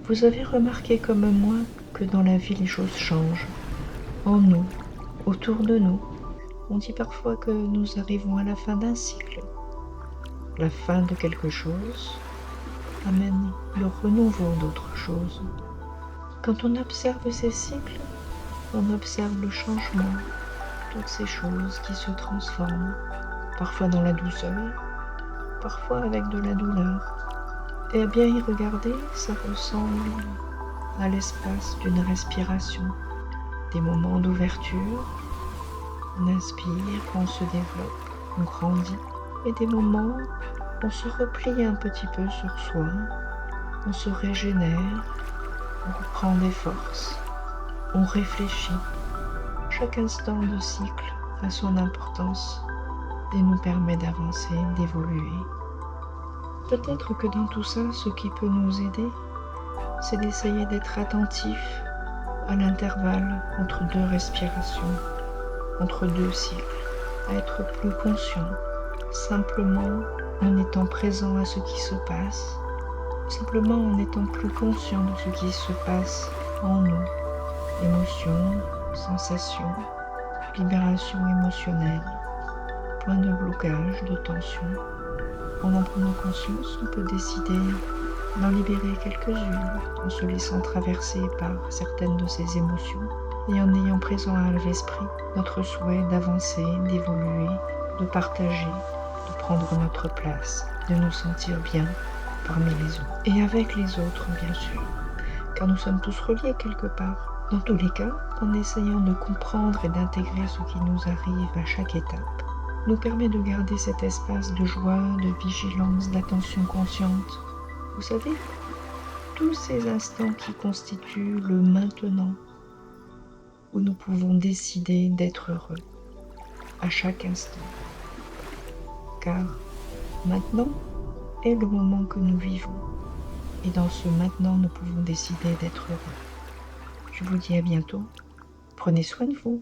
Vous avez remarqué comme moi que dans la vie les choses changent, en nous, autour de nous. On dit parfois que nous arrivons à la fin d'un cycle. La fin de quelque chose amène le renouveau d'autre chose. Quand on observe ces cycles, on observe le changement, toutes ces choses qui se transforment, parfois dans la douceur, parfois avec de la douleur. Et à bien y regarder, ça ressemble à l'espace d'une respiration, des moments d'ouverture. On inspire, on se développe, on grandit, et des moments où on se replie un petit peu sur soi, on se régénère, on reprend des forces, on réfléchit. Chaque instant de cycle a son importance et nous permet d'avancer, d'évoluer. Peut-être que dans tout ça, ce qui peut nous aider, c'est d'essayer d'être attentif à l'intervalle entre deux respirations, entre deux cycles, à être plus conscient, simplement en étant présent à ce qui se passe, simplement en étant plus conscient de ce qui se passe en nous, émotions, sensations, libération émotionnelle, point de blocage, de tension. En prenant conscience, on peut décider d'en libérer quelques-unes en se laissant traverser par certaines de ces émotions et en ayant présent à l'esprit notre souhait d'avancer, d'évoluer, de partager, de prendre notre place, de nous sentir bien parmi les autres. Et avec les autres, bien sûr, car nous sommes tous reliés quelque part. Dans tous les cas, en essayant de comprendre et d'intégrer ce qui nous arrive à chaque étape, nous permet de garder cet espace de joie, de vigilance, d'attention consciente. Vous savez, tous ces instants qui constituent le maintenant, où nous pouvons décider d'être heureux à chaque instant. Car maintenant est le moment que nous vivons. Et dans ce maintenant, nous pouvons décider d'être heureux. Je vous dis à bientôt. Prenez soin de vous.